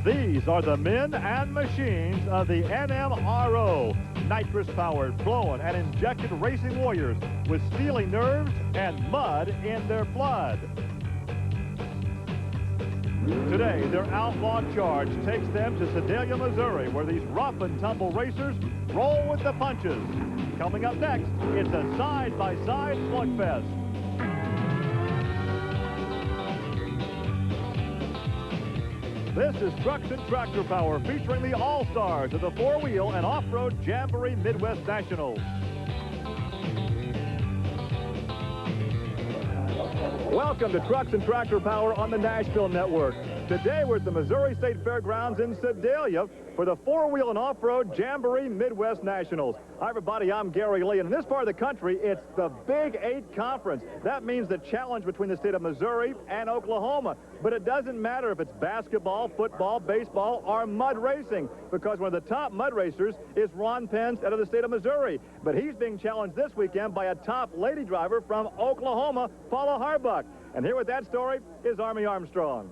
These are the men and machines of the NMRO, nitrous-powered, blown, and injected racing warriors with steely nerves and mud in their blood. Today, their outlaw charge takes them to Sedalia, Missouri, where these rough-and-tumble racers roll with the punches. Coming up next, it's a side-by-side slugfest. This is Trucks and Tractor Power, featuring the all-stars of the four-wheel and off-road Jamboree Midwest Nationals. Welcome to Trucks and Tractor Power on the Nashville Network. Today we're at the Missouri State Fairgrounds in Sedalia for the four-wheel and off-road Jamboree Midwest Nationals. Hi everybody, I'm Gary Lee, and in this part of the country, it's the Big 8 Conference. That means the challenge between the state of Missouri and Oklahoma. But it doesn't matter if it's basketball, football, baseball, or mud racing, because one of the top mud racers is Ron Pence out of the state of Missouri. But he's being challenged this weekend by a top lady driver from Oklahoma, Paula Harbuck. And here with that story is Army Armstrong.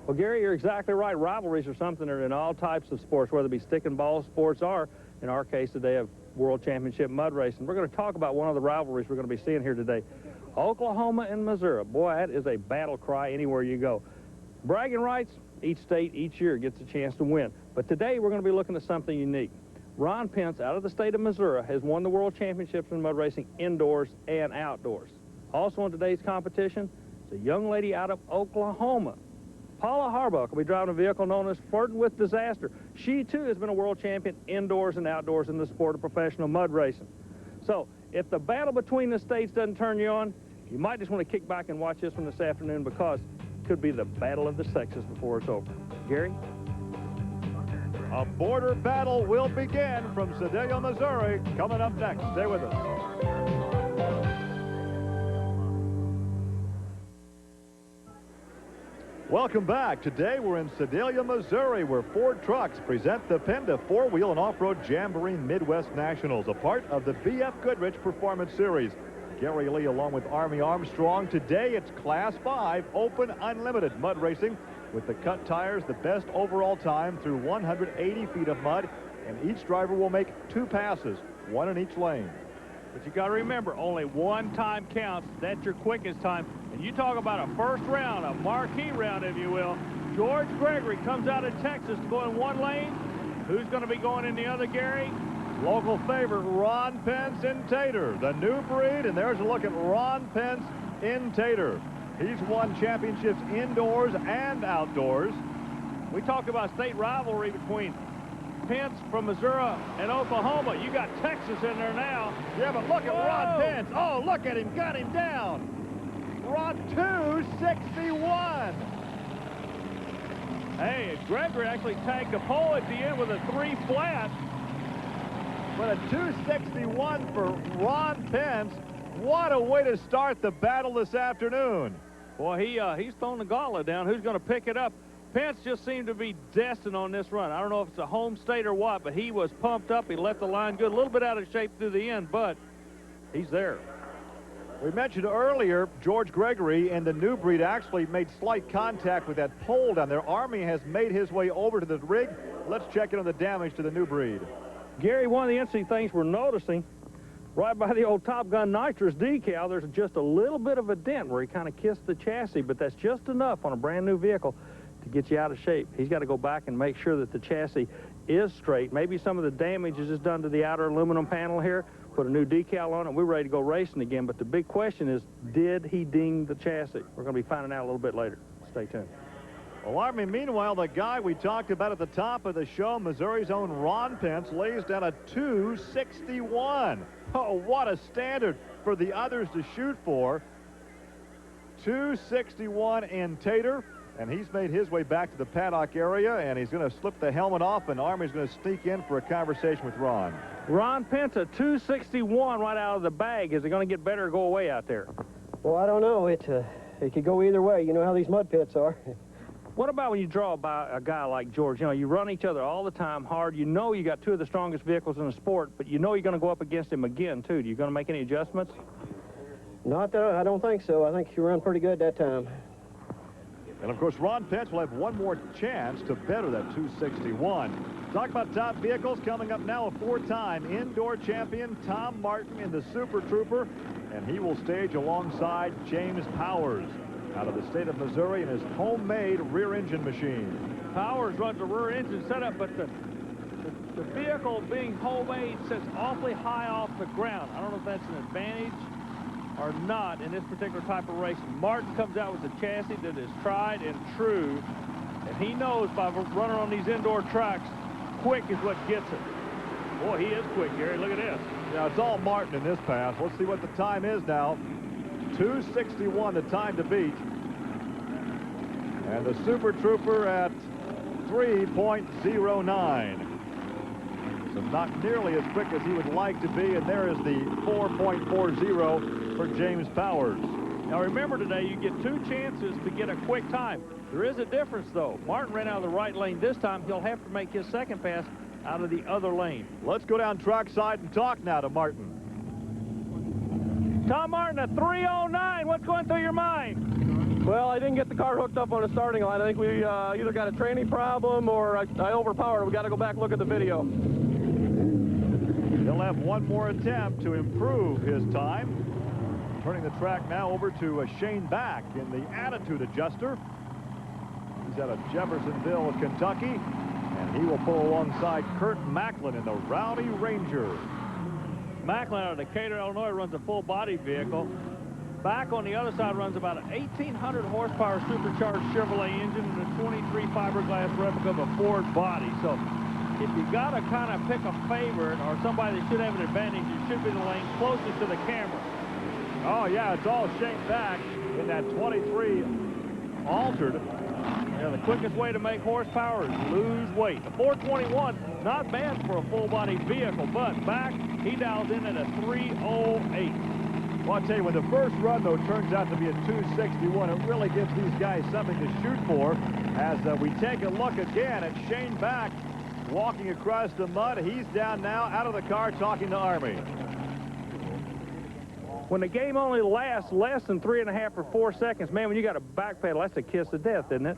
Well, Gary, you're exactly right. Rivalries are something that are in all types of sports, whether it be stick and ball sports or, in our case today, of World Championship mud racing. We're going to talk about one of the rivalries we're going to be seeing here today. Oklahoma and Missouri. Boy, that is a battle cry anywhere you go. Bragging rights, each state each year gets a chance to win. But today we're going to be looking at something unique. Ron Pence, out of the state of Missouri, has won the World Championships in mud racing indoors and outdoors. Also in today's competition is a young lady out of Oklahoma. Paula Harbuck will be driving a vehicle known as Flirting with Disaster. She, too, has been a world champion indoors and outdoors in the sport of professional mud racing. So, if the battle between the states doesn't turn you on, you might just want to kick back and watch this one this afternoon, because it could be the battle of the sexes before it's over. Gary? A border battle will begin from Sedalia, Missouri. Coming up next. Stay with us. Welcome back. Today we're in Sedalia, Missouri, where Ford Trucks present the Penda four-wheel and off-road Jamboree Midwest Nationals, a part of the B.F. Goodrich Performance Series. Gary Lee along with Army Armstrong. Today it's Class 5 Open Unlimited mud racing with the cut tires, the best overall time through 180 feet of mud, and each driver will make 2 passes, 1 in each lane. But you got to remember, only one time counts. That's your quickest time. And you talk about a first round, a marquee round, if you will. George Gregory comes out of Texas to go in one lane. Who's going to be going in the other, Gary? Local favorite, Ron Pence in Tater, the new breed, and there's a look at Ron Pence in Tater. He's won championships indoors and outdoors. We talk about state rivalry between Pence from Missouri and Oklahoma. You got Texas in there now. Yeah, but look at Ron Pence. Oh, look at him. Got him down. Ron 261. Hey, Gregory actually tagged a pole at the end with a 3 flat. But a 261 for Ron Pence. What a way to start the battle this afternoon. Boy, he's thrown the gauntlet down. Who's going to pick it up? Pence just seemed to be destined on this run. I don't know if it's a home state or what, but he was pumped up. He left the line good, a little bit out of shape through the end, but he's there. We mentioned earlier, George Gregory and the new breed actually made slight contact with that pole down there. Army has made his way over to the rig. Let's check in on the damage to the new breed. Gary, one of the interesting things we're noticing, right by the old Top Gun nitrous decal, there's just a little bit of a dent where he kind of kissed the chassis, but that's just enough on a brand new vehicle to get you out of shape. He's got to go back and make sure that the chassis is straight. Maybe some of the damage is just done to the outer aluminum panel here. Put a new decal on it. We're ready to go racing again. But the big question is, did he ding the chassis? We're going to be finding out a little bit later. Stay tuned. Well, Army, meanwhile, the guy we talked about at the top of the show, Missouri's own Ron Pence, lays down a 261. Oh, what a standard for the others to shoot for. 261 in Tater. And he's made his way back to the paddock area, and he's going to slip the helmet off, and Army's going to sneak in for a conversation with Ron. Ron Pence, a 261 right out of the bag. Is it going to get better or go away out there? Well, I don't know. It could go either way. You know how these mud pits are. What about when you draw by a guy like George? You know, you run each other all the time hard. You know you got 2 of the strongest vehicles in the sport, but you know you're going to go up against him again, too. Are you going to make any adjustments? Not that I don't think so. I think you run pretty good that time. And, of course, Ron Pence will have one more chance to better that 261. Talk about top vehicles coming up now. A four-time indoor champion, Tom Martin in the Super Trooper, and he will stage alongside James Powers out of the state of Missouri in his homemade rear engine machine. Powers runs a rear engine setup, but the vehicle being homemade sits awfully high off the ground. I don't know if that's an advantage or not in this particular type of racing. Martin comes out with a chassis that is tried and true, and he knows by running on these indoor tracks, quick is what gets it. Boy, he is quick, Gary. Look at this. Now, it's all Martin in this pass. Let's see what the time is now. 2:61, the time to beat. And the Super Trooper at 3.09. So not nearly as quick as he would like to be, and there is the 4.40 for James Powers. Now remember today, you get two chances to get a quick time. There is a difference, though. Martin ran out of the right lane this time. He'll have to make his second pass out of the other lane. Let's go down track side and talk now to Martin. Tom Martin, a 3:09. What's going through your mind? Well, I didn't get the car hooked up on the starting line. I think we either got a training problem or I overpowered. We got to go back and look at the video. He'll have one more attempt to improve his time. Turning the track now over to Shane Back in the attitude adjuster. He's out of Jeffersonville, Kentucky, and he will pull alongside Kurt Macklin in the Rowdy Ranger. Macklin out of Decatur, Illinois, runs a full-body vehicle. Back on the other side runs about an 1,800 horsepower supercharged Chevrolet engine and a 23 fiberglass replica of a Ford body. So if you got to kind of pick a favorite or somebody that should have an advantage, it should be the lane closest to the camera. Oh, yeah, it's all Shane Back in that 23 altered. Yeah, the quickest way to make horsepower is lose weight. The 421, not bad for a full-body vehicle, but Back, he dials in at a 3:08. Well, I'll tell you, when the first run, though, turns out to be a 2:61, it really gives these guys something to shoot for as we take a look again at Shane Back walking across the mud. He's down now, out of the car, talking to Army. When the game only lasts less than 3.5 or 4 seconds, man, when you got a back pedal, that's a kiss of death, isn't it?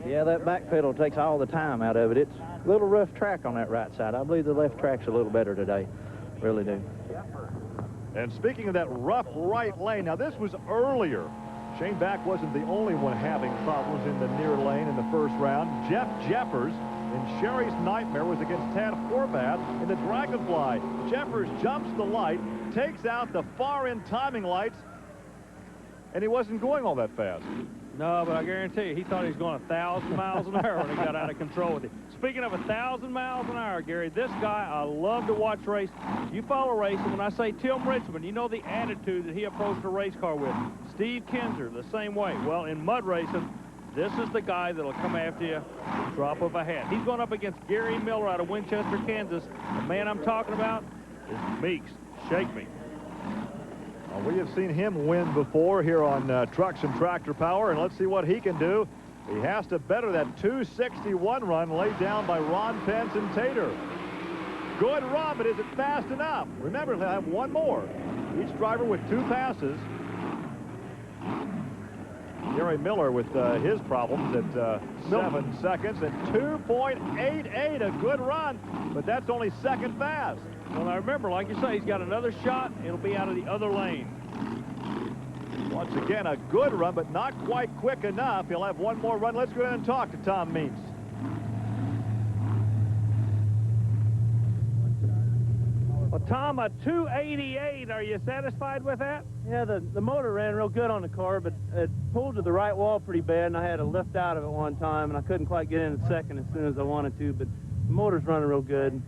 Yeah, that back pedal takes all the time out of it. It's a little rough track on that right side. I believe the left track's a little better today. Really do. And speaking of that rough right lane, now this was earlier. Shane Back wasn't the only one having problems in the near lane in the first round. Jeff Jeffers in Sherry's Nightmare was against Tad Horvath in the Dragonfly. Jeffers jumps the light, takes out the far-end timing lights, and he wasn't going all that fast. No, but I guarantee you, he thought he was going 1,000 miles an hour when he got out of control with it. Speaking of 1,000 miles an hour, Gary, this guy, I love to watch race. You follow racing. When I say Tim Richmond, you know the attitude that he approached a race car with. Steve Kinzer, the same way. Well, in mud racing, this is the guy that'll come after you at the drop of a hat. He's going up against Gary Miller out of Winchester, Kansas. The man I'm talking about is Meeks. Shake me. We have seen him win before here on Trucks and Tractor Power, and let's see what he can do. He has to better that 2:61 run laid down by Ron Pence and Tater. Good run, but is it fast enough? Remember, he'll have one more. Each driver with 2 passes. Gary Miller with his problems at 7 seconds and 2.88, a good run, but that's only second fast. Well, now remember, like you say, he's got another shot. It'll be out of the other lane. Once again, a good run, but not quite quick enough. He'll have one more run. Let's go ahead and talk to Tom Meents. Well, Tom, a 288. Are you satisfied with that? Yeah, the motor ran real good on the car, but it pulled to the right wall pretty bad, and I had to lift out of it one time, and I couldn't quite get in the second as soon as I wanted to, but the motor's running real good.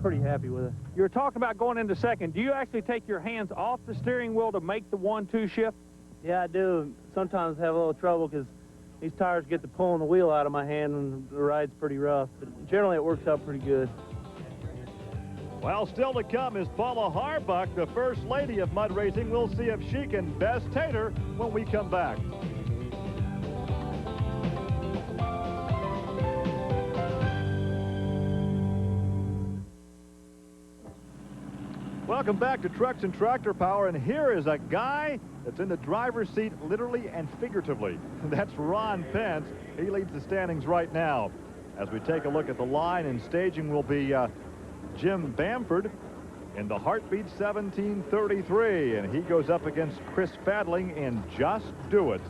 Pretty happy with it. You were talking about going into second. Do you actually take your hands off the steering wheel to make the 1-2 shift? Yeah, I do. Sometimes have a little trouble because these tires get to pulling the wheel out of my hand and the ride's pretty rough. But generally, it works out pretty good. Well, still to come is Paula Harbuck, the first lady of mud racing. We'll see if she can best Tater when we come back. Welcome back to Trucks and Tractor Power, and here is a guy that's in the driver's seat literally and figuratively. That's Ron Pence. He leads the standings right now. As we take a look at the line, and staging will be Jim Bamford in the Heartbeat 1733, and he goes up against Chris Fadling in Just Do It.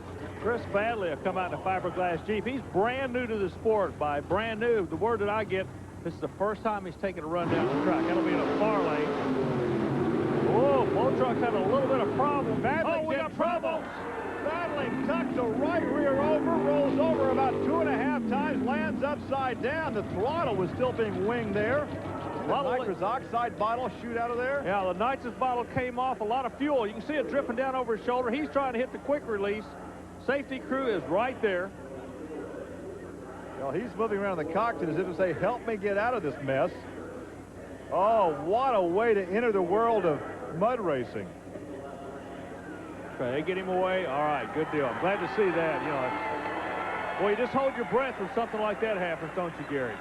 Chris Fadley will come out in a fiberglass Jeep. He's brand new to the sport. By brand new, the word that I get, this is the first time he's taken a run down the track. That'll be in a far lane. Whoa, both trucks having a little bit of problem. Fadling, we got trouble. Fadling tucks the right rear over, rolls over about 2.5 times, lands upside down. The throttle was still being winged there. The nitrous oxide bottle shoot out of there. Yeah, the nitrous bottle came off, a lot of fuel. You can see it dripping down over his shoulder. He's trying to hit the quick release. Safety crew is right there. Well, he's moving around the cockpit as if to say, help me get out of this mess. Oh, what a way to enter the world of mud racing. Okay, they get him away. All right, good deal. I'm glad to see that. You know, boy, you just hold your breath when something like that happens, don't you, Gary?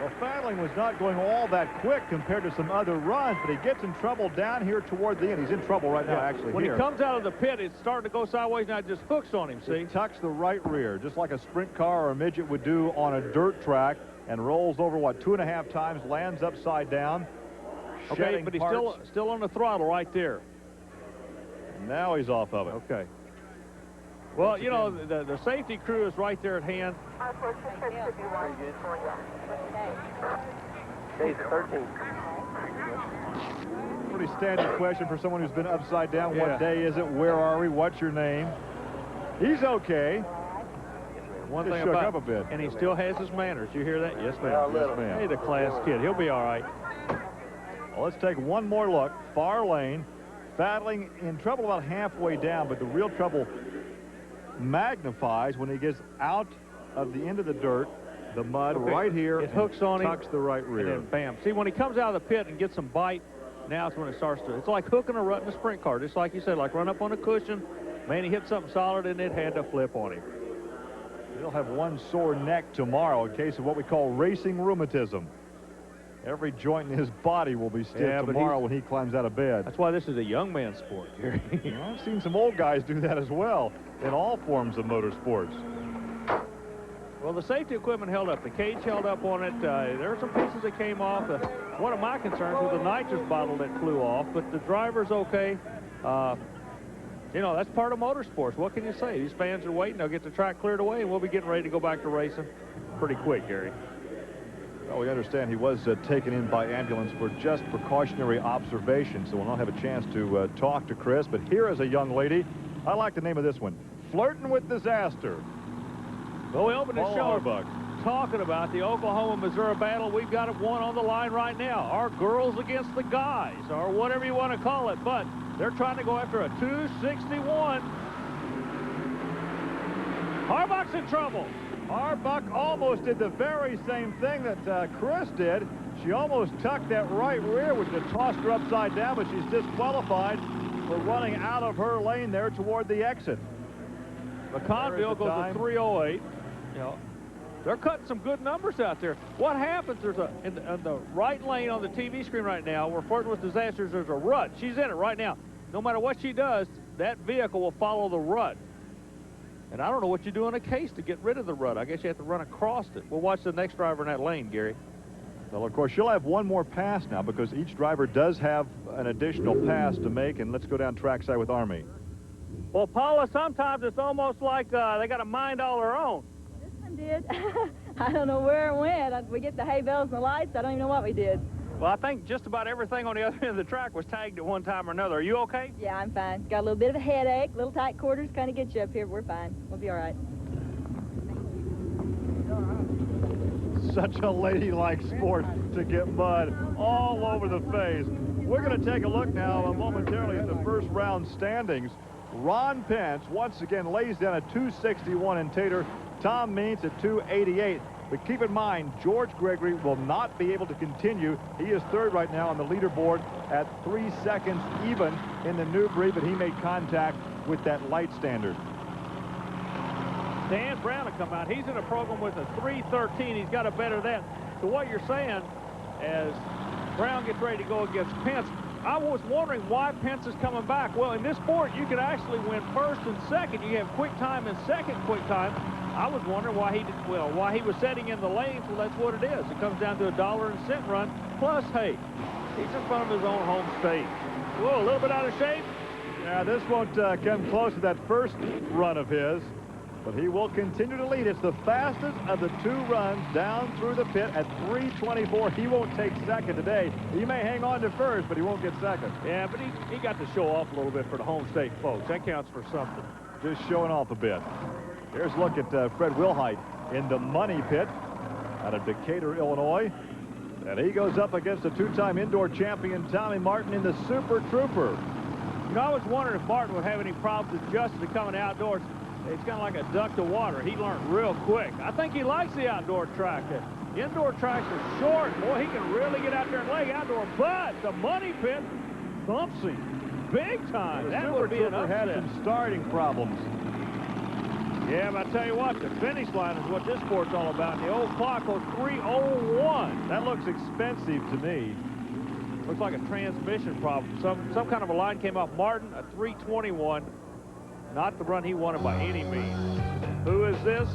Well, Fadling was not going all that quick compared to some other runs, but he gets in trouble down here toward the end. He's in trouble right now, actually. When here. he comes out of the pit, it's starting to go sideways, now it just hooks on him, see? He tucks the right rear, just like a sprint car or a midget would do on a dirt track, and rolls over, what, 2.5 times, lands upside down. Okay, but he's still on the throttle right there. Now he's off of it. Okay. Well, you know, the safety crew is right there at hand. Days 13. Pretty standard question for someone who's been upside down. Yeah. What day is it? Where are we? What's your name? He's okay. One Just thing shook about, up a bit. and he still has his manners. You hear that? Yes, ma'am. Yes, ma'am. Hey, the class kid. He'll be all right. Well, let's take one more look. Far lane. Fadling in trouble about halfway down, but the real trouble magnifies when he gets out of the end of the dirt, the mud right here. It hooks on him. Tucks the right rear. And then bam. See, when he comes out of the pit and gets some bite, now it's when it starts to, it's like hooking a rut in a sprint car. Just like you said, like run up on a cushion. Man, he hit something solid and it had to flip on him. He'll have one sore neck tomorrow in case of what we call racing rheumatism. Every joint in his body will be stiff tomorrow when he climbs out of bed. That's why this is a young man's sport, Gary. Well, I've seen some old guys do that as well in all forms of motorsports. Well, the safety equipment held up. The cage held up on it. There were some pieces that came off. One of my concerns was the nitrous bottle that flew off, but the driver's okay. You know, that's part of motorsports. What can you say? These fans are waiting. They'll get the track cleared away, and we'll be getting ready to go back to racing pretty quick, Gary. Well, we understand he was taken in by ambulance for just precautionary observation, so we'll not have a chance to talk to Chris. But here is a young lady. I like the name of this one, Flirting with Disaster. Well, we opened the Paul show Auerbach talking about the Oklahoma-Missouri battle. We've got one on the line right now. Our girls against the guys, or whatever you want to call it. But they're trying to go after a 261. Auerbach's in trouble. Auerbach almost did the very same thing that Chris did. She almost tucked that right rear, which would have tossed her upside down, but she's disqualified for running out of her lane there toward the exit. McConville goes to 308. You know, they're cutting some good numbers out there. What happens? There's in the right lane on the TV screen right now, we're flirting with disasters. There's a rut. She's in it right now. No matter what she does, that vehicle will follow the rut. And I don't know what you do in a case to get rid of the rut. I guess you have to run across it. We'll watch the next driver in that lane, Gary. Well, of course, she'll have one more pass now because each driver does have an additional pass to make. And let's go down trackside with Army. Well, Paula, sometimes it's almost like they got a mind all their own. This one did. I don't know where it went. We get the hay bells and the lights. I don't even know what we did. Well, I think just about everything on the other end of the track was tagged at one time or another. Are you okay? Yeah, I'm fine. Got a little bit of a headache. Little tight quarters kind of get you up here, but we're fine. We'll be all right. Such a ladylike sport to get mud all over the face. We're going to take a look now momentarily at the first round standings. Ron Pence once again lays down a 261 in Tater. Tom Meents at 288. But keep in mind, George Gregory will not be able to continue. He is third right now on the leaderboard at 3 seconds even in the Newbury, but he made contact with that light standard. Dan Brown will come out. He's in a program with a 313. He's got to better that. So what you're saying, as Brown gets ready to go against Pence, I was wondering why Pence is coming back. Well, in this sport, you can actually win first and second. You have quick time and second quick time. I was wondering why he was setting in the lanes. Well, that's what it is. It comes down to a $1.00 run. Plus, hey, he's in front of his own home state. Whoa, a little bit out of shape. Yeah, this won't come close to that first run of his, but he will continue to lead. It's the fastest of the 2 runs down through the pit at 3:24. He won't take second today. He may hang on to first, but he won't get second. Yeah, but he got to show off a little bit for the home state folks. That counts for something. Just showing off a bit. Here's a look at Fred Wilhite in the money pit out of Decatur, Illinois. And he goes up against a 2-time indoor champion, Tommy Martin, in the Super Trooper. You know, I was wondering if Martin would have any problems adjusting to coming outdoors. It's kind of like a duck to water. He learned real quick. I think he likes the outdoor track. The indoor tracks are short. Boy, he can really get out there and lay outdoor. But the money pit thumps him big time. That would be an upset. Had some starting problems. Yeah, but I tell you what, the finish line is what this sport's all about. The old clock goes 3:01. That looks expensive to me. Looks like a transmission problem. Some kind of a line came off Martin, a 3:21. Not the run he wanted by any means. Who is this?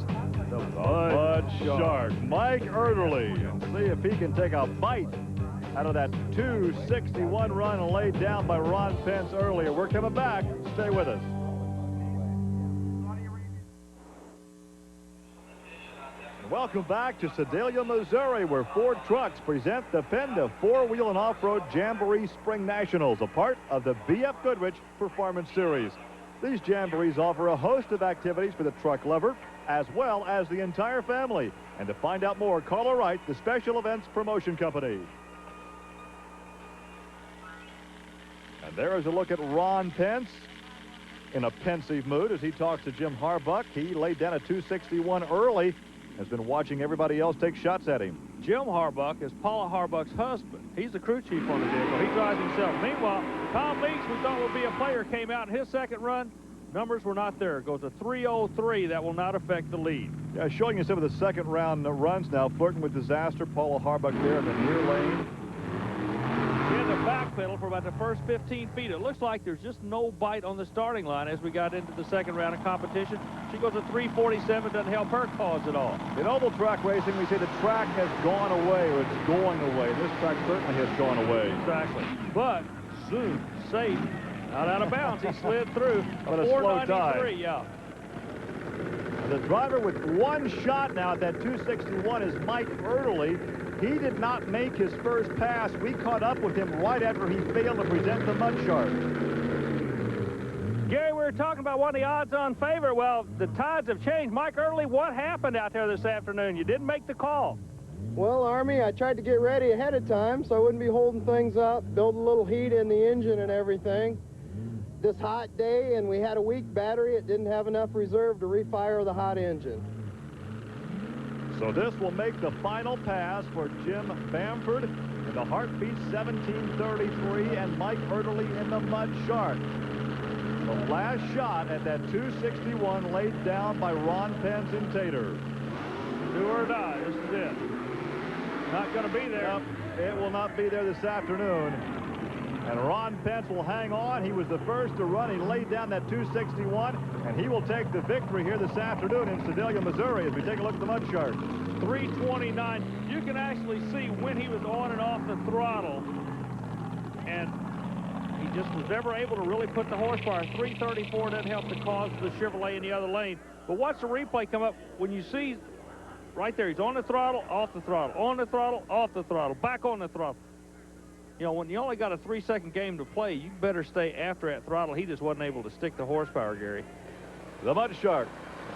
The Mud Shark. Mike Erderly. And see if he can take a bite out of that 2:61 run laid down by Ron Pence earlier. We're coming back. Stay with us. Welcome back to Sedalia, Missouri, where Ford Trucks present the PENDA 4-Wheel and Off-Road Jamboree Spring Nationals, a part of the B.F. Goodrich Performance Series. These jamborees offer a host of activities for the truck lover, as well as the entire family. And to find out more, call or write the Special Events Promotion Company. And there is a look at Ron Pence in a pensive mood as he talks to Jim Harbuck. He laid down a 2:61 early. Has been watching everybody else take shots at him. Jim Harbuck is Paula Harbuck's husband. He's the crew chief on the vehicle. He drives himself. Meanwhile, Tom Meents, we thought would be a player, came out in his second run. Numbers were not there. It goes to 3:03. That will not affect the lead. Yeah, showing you some of the second round runs now, flirting with disaster. Paula Harbuck there in the near lane. In the back pedal for about the first 15 feet. It looks like there's just no bite on the starting line as we got into the second round of competition. She goes to 3:47, doesn't help her cause at all. In oval track racing, we say the track has gone away, or it's going away. This track certainly has gone away. Exactly. But soon, safe, not out of bounds. He slid through. But a slow dive. Yeah. The driver with one shot now at that 2:61 is Mike Erderly. He did not make his first pass. We caught up with him right after he failed to present the Mud Shark. Gary, we were talking about one of the odds-on favorite. Well, the tides have changed. Mike Erderly, what happened out there this afternoon? You didn't make the call. Well, Army, I tried to get ready ahead of time so I wouldn't be holding things up, build a little heat in the engine and everything. This hot day, and we had a weak battery, it didn't have enough reserve to refire the hot engine. So this will make the final pass for Jim Bamford in the Heartbeat 1733 and Mike Erderly in the Mud Shark. The last shot at that 2:61 laid down by Ron Pence and Tater. Do or die. This is it. Not going to be there. Yep, it will not be there this afternoon. And Ron Pence will hang on. He was the first to run. He laid down that 2:61, and he will take the victory here this afternoon in Sedalia, Missouri, as we take a look at the Mud Shark. 3:29. You can actually see when he was on and off the throttle, and he just was never able to really put the horsepower. 3:34 doesn't help the cause of the Chevrolet in the other lane. But watch the replay come up when you see right there. He's on the throttle, off the throttle, on the throttle, off the throttle, back on the throttle. You know, when you only got a 3-second game to play, you better stay after that throttle. He just wasn't able to stick the horsepower, Gary. The Mud Shark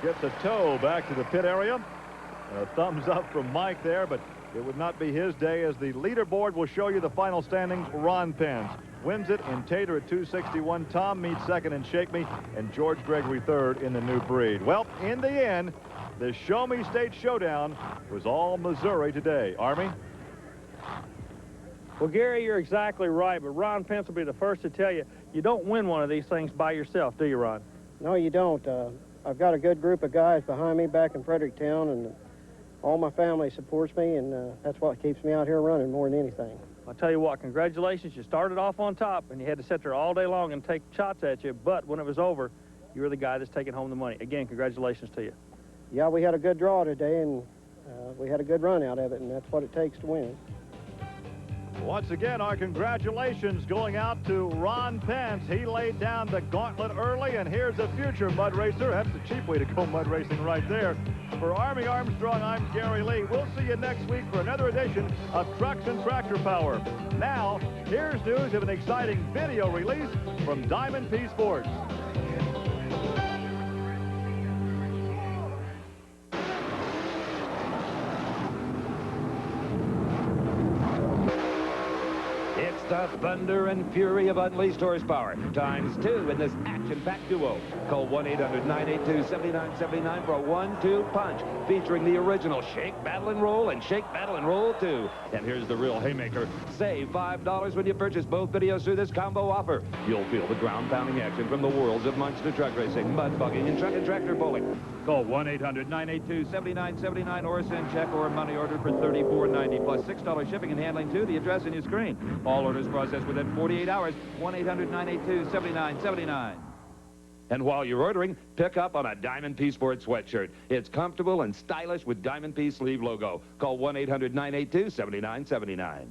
gets a tow back to the pit area. A thumbs up from Mike there, but it would not be his day, as the leaderboard will show you the final standings. Ron Pence wins it in Tater at 2:61. Tom Meents second in Shake Me, and George Gregory third in the New Breed. Well, in the end, the Show Me State Showdown was all Missouri today. Army? Well, Gary, you're exactly right, but Ron Pence will be the first to tell you, you don't win one of these things by yourself, do you, Ron? No, you don't. I've got a good group of guys behind me back in Fredericktown, and all my family supports me, and that's what keeps me out here running more than anything. I'll tell you what, congratulations. You started off on top, and you had to sit there all day long and take shots at you, but when it was over, you were the guy that's taking home the money. Again, congratulations to you. Yeah, we had a good draw today, and we had a good run out of it, and that's what it takes to win. Once again, our congratulations going out to Ron Pence. He laid down the gauntlet early, and here's a future mud racer. That's the cheap way to go mud racing right there. For Army Armstrong, I'm Gary Lee. We'll see you next week for another edition of Trucks and Tractor Power. Now, here's news of an exciting video release from Diamond P Sports. The thunder and fury of unleashed horsepower, ×2 in this action-packed duo. Call 1-800-982-7979 for a 1-2 punch, featuring the original Shake, Battle, and Roll and Shake, Battle, and Roll 2. And here's the real haymaker. Save $5 when you purchase both videos through this combo offer. You'll feel the ground-pounding action from the worlds of monster truck racing, mud bugging, and truck and tractor bowling. Call 1-800-982-7979 or send check or money order for $34.90 plus $6 shipping and handling to the address on your screen. All orders processed within 48 hours. 1-800-982-7979. And while you're ordering, pick up on a Diamond P Sport sweatshirt. It's comfortable and stylish with Diamond P sleeve logo. Call 1-800-982-7979.